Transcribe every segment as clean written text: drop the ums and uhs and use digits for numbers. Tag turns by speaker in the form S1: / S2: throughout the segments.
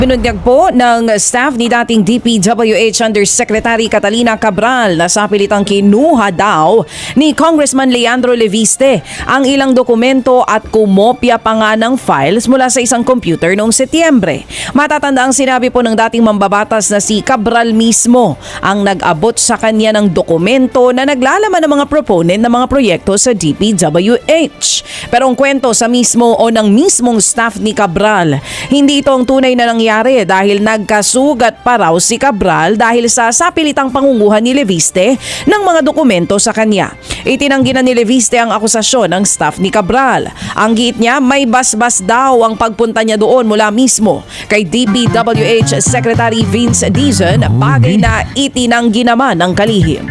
S1: Binunyag po ng staff ni dating DPWH Undersecretary Catalina Cabral na sa pilitang kinuha daw ni Congressman Leandro Leviste ang ilang dokumento at kumopya pa nga ng files mula sa isang computer noong Setyembre. Matatanda ang sinabi po ng dating mambabatas na si Cabral mismo ang nag-abot sa kanya ng dokumento na naglalaman ng mga proponent ng mga proyekto sa DPWH. Pero ang kwento sa mismo o ng mismong staff ni Cabral, hindi ito ang tunay na nangyari dahil nagkasugat pa raw si Cabral dahil sa sapilitang pangunguhan ni Leviste ng mga dokumento sa kanya. Itinanggi na ni Leviste ang akusasyon ng staff ni Cabral. Ang giit niya, may basbas daw ang pagpunta niya doon mula mismo kay DPWH Secretary Vince Dizon, bagay na itinanggi naman ng kalihim.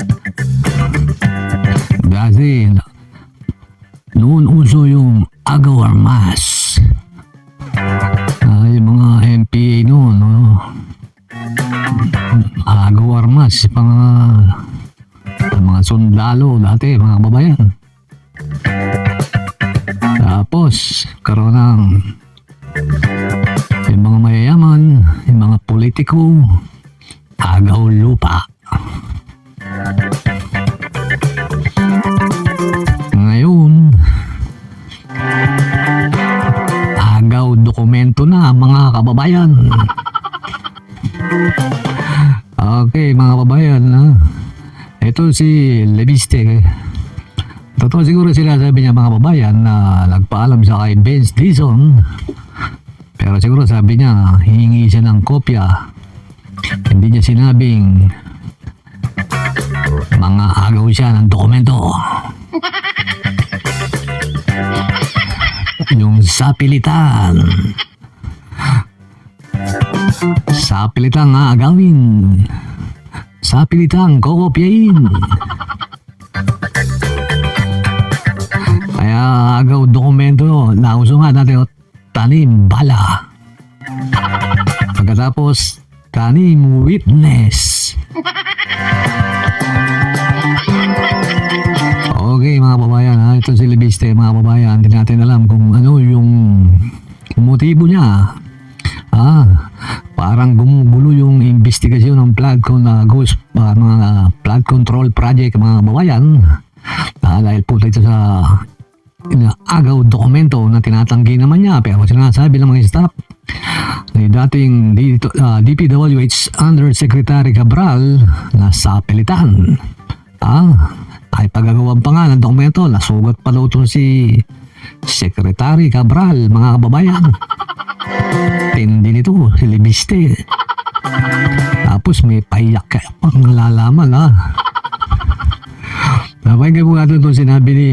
S2: Dati, noon uso yung agaw armas. Yung mga MPA noon, no? Agaw armas, mga sundalo dati, mga babayan. Tapos, karoon ng yung mga mayayaman, yung mga politiko, agaw lupa. Ngayon, agaw dokumento na mga kababayan. Okay, mga kababayan, ito si Leviste. Totoo siguro sila sabi niya mga kababayan na nagpaalam siya kay Vince Dizon. Pero siguro sabi niya hihingi siya ng kopya. Hindi niya sinabing mga agaw siya ng dokumento. Yung sapilitan. Sapilitang agawin. Sapilitang kokopyain. Kaya agaw dokumento, nauso nga natin tanim bala. Pagkatapos, tanim witness. Okay mga babayan, ito si Leviste mga babayan, hindi natin alam kung ano yung motibo niya. Parang gumugulo yung investigasyon ng mga flood control project mga babayan. Dahil po ito sa agaw dokumento na tinatanggi naman niya, pero sinasabi ng mga staff ni dating DPWH Undersecretary Cabral na sa pilitan. Ay pagagawan pa nga ng dokumento, nasugat pa daw itong si Secretary Cabral, mga kababayan. Tindi nito, si Leviste. Tapos may payak pang nalalaman, Napagay po nga itong sinabi ni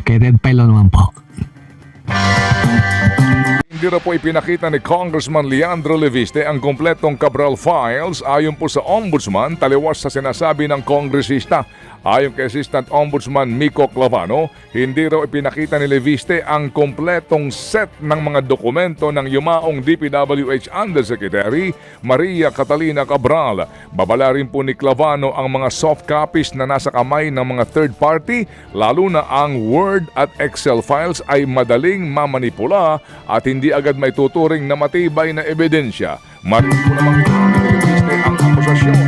S2: kay Ted Pailo naman po.
S3: Hindi na po ipinakita ni Congressman Leandro Leviste ang kompletong Cabral files ayon po sa Ombudsman taliwas sa sinasabi ng kongresista. Ayon kay Assistant Ombudsman Miko Clavano, hindi raw ipinakita ni Leviste ang kompletong set ng mga dokumento ng yumaong DPWH Undersecretary Maria Catalina Cabral. Babala rin po ni Clavano ang mga soft copies na nasa kamay ng mga third party, lalo na ang Word at Excel files ay madaling mamanipula at hindi agad may tuturing na matibay na ebidensya. Marinig po namang itinanggi ni Leviste ang akusasyon.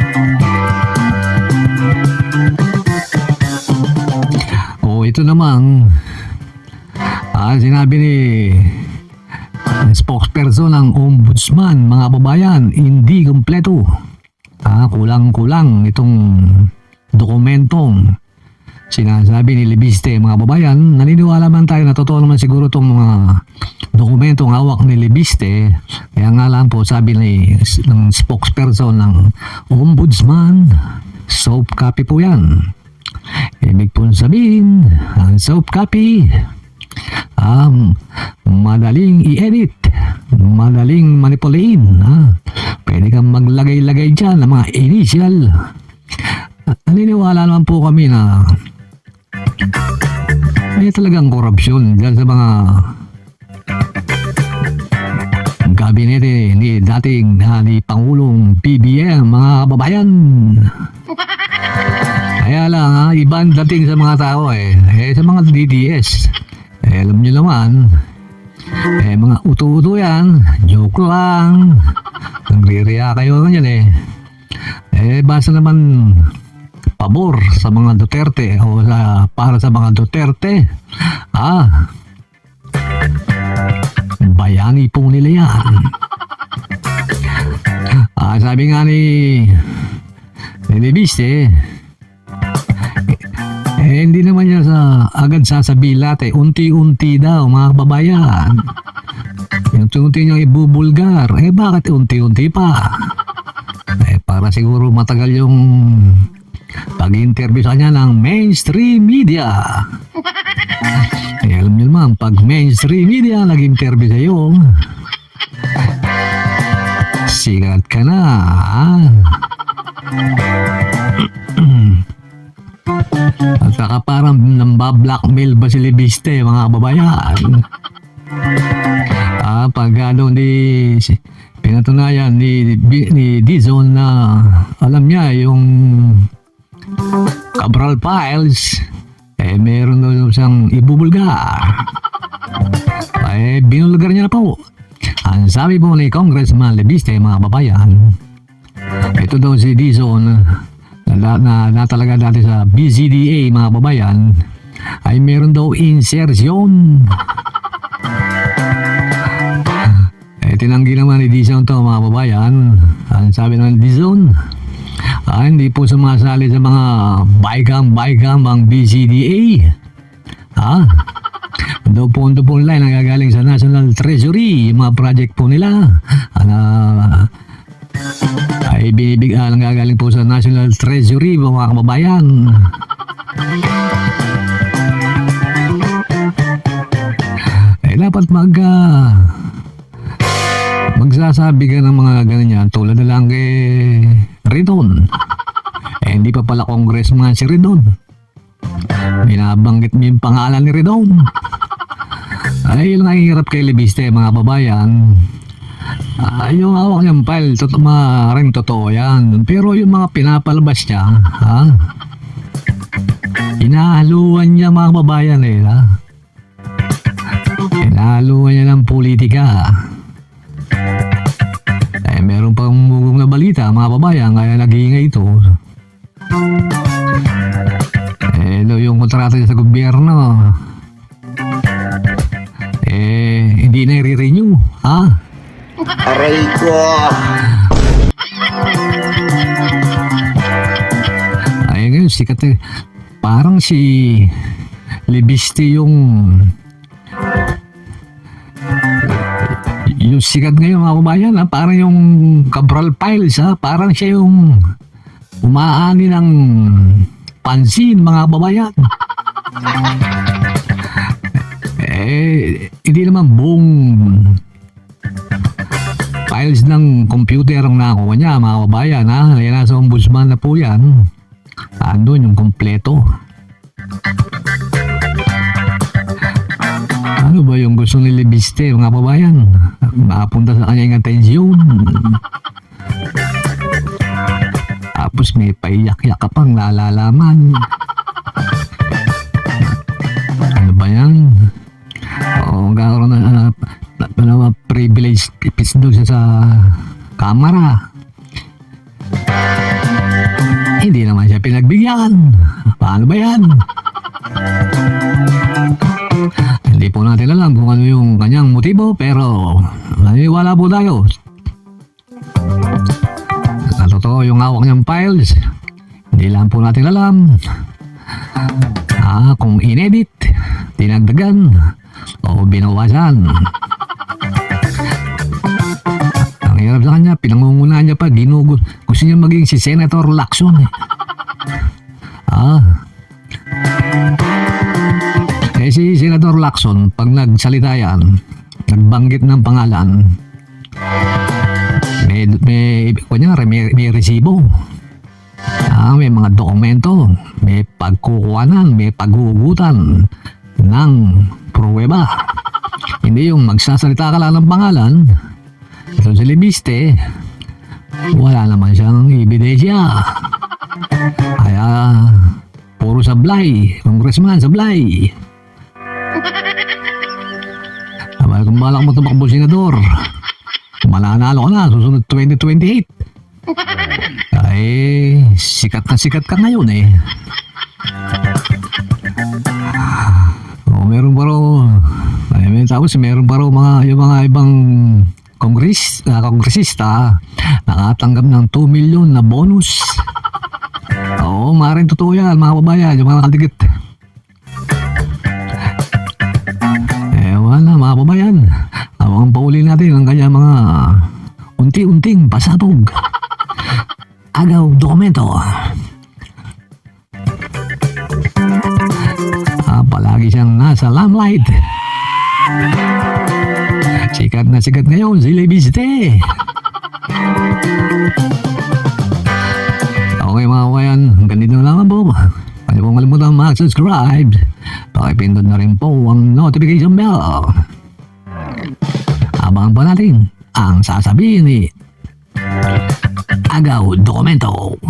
S2: Ito namang sinabi ni spokesperson ng Ombudsman, mga babayan, hindi kompleto. Kulang-kulang itong dokumentong sinasabi ni Leviste, mga babayan. Naniniwala man tayo na totoo naman siguro itong mga dokumentong hawak ni Leviste. Kaya nga lang po sabi ng spokesperson ng Ombudsman, soft copy po yan. Ibig po sabihin, ang soft copy, madaling i-edit, madaling manipulain. Pwede kang maglagay-lagay dyan ng mga initial. Naniniwala naman po kami na may talagang korupsyon dyan sa mga gabinete ni dating ni Pangulong PBM, mga kababayan. Kaya lang iba ang dating sa mga tao sa mga DDS. Alam nyo naman, Mga uto-uto yan. Joke lang. Nagre-react kayo ganyan basta naman pabor sa mga Duterte o para sa mga Duterte. Bayani po nila yan. Sabi nga ni Leviste, hindi naman niya agad sasabihin lahat unti-unti daw mga kababayan. Yung unti niyang ibubulgar, bakit unti-unti pa? Para siguro matagal yung pag-interview sa kanya ng mainstream media. Alam niyo naman, pag mainstream media nag-interview sa iyo, sikat ka na. At saka parang nambablackmail ba si Leviste, mga kababayan? Pag pinatunayan ni Dizon na alam niya yung Cabral Files, meron daw siyang ibubulgar. Binulgar niya na po. Ang sabi po ni Congressman Leviste, mga kababayan, ito daw si Dizon na talaga dati sa BCDA, mga kababayan, ay meron daw insertion. Tinanggi naman ni Dizon to, mga kababayan. Ang sabi naman ni Dizon, hindi po sumasali sa mga baykam ang BCDA. Daw pondo po nila nagagaling sa National Treasury, yung mga project po nila ay nagagaling po sa National Treasury, mga kababayan. Dapat magsasabi ka ng mga ganyan tulad na lang kay Ridon. Hindi pa pala congressman si Ridon. Binabanggit mo yung pangalan ni Ridon. Yung nakihirap kay Leviste, mga kababayan, yung hawak niyang file, maaaring totoo yan. Pero yung mga pinapalabas niya, inahaluan niya, mga kababayan inahaluan niya ng politika. Meron pang mugong na balita, mga kababayan, kaya nag-iingay ito. Yung kontrata niya sa gobyerno, hindi na i-renew,
S4: Aray ko!
S2: Ngayon, sikat parang si Leviste yung sikat ngayon, mga kabayan, parang yung Cabral Files, parang siya yung umaani ng pansin, mga kababayan. Hindi naman buong files ng computer ang nakuha niya, mga kababayan. Yan nasa ombudsman na po yan. Andun yung kompleto. Ano ba yung gusto ni Leviste, mga kababayan? Makapunta sa kanya yung atensyon. Tapos may paiyak-yak ka pang lalalaman. Ano ba yan? Magkakaroon na privilege speech doon siya sa kamera. Hindi naman siya pinagbigyan. Paano ba yan? Hindi po natin alam kung ano yung kanyang motibo, pero naniniwala po tayo na totoo yung hawak niyang files. Hindi lang po natin alam kung inedit, dinagdagan o binawasan. Ang hirap sa kanya, pinangungunahan niya pa, gusto niya maging si Senator Lacson. Si Senator Lacson, pag nagsalita yan, nagbanggit ng pangalan, may resibo. May mga dokumento, may pagkukuhanan, may paghugutan ng pruweba. Hindi yung magsasalita ka lang ng pangalan. Ito si Leviste, wala naman siyang ebidensya. Kaya puro sablay, congressman sablay. kung balak mo tumakbo senador, mananalo ka na, susunod 2028. Ay, sikat ka ngayon eh. Meron pa raw, tapos meron pa raw yung mga ibang kongresista nakatanggap ng 2 million na bonus. Oo, maaaring totoo yan, mga kababayan, yung mga nakatikit. Wala, mga kababayan. Ang pauli natin ang kanya mga unti-unting pasabog. Agaw dokumento. Palagi siyang nasa limelight. Sikat na sikat ngayon si Leviste. Okay mga kabayan, hanggang dito na lang po. Huwag niyo pong kalimutan mag-subscribe. Pakipindot na rin po ang notification bell. Abangan pa natin ang sasabihin ni Agaw Dokumento.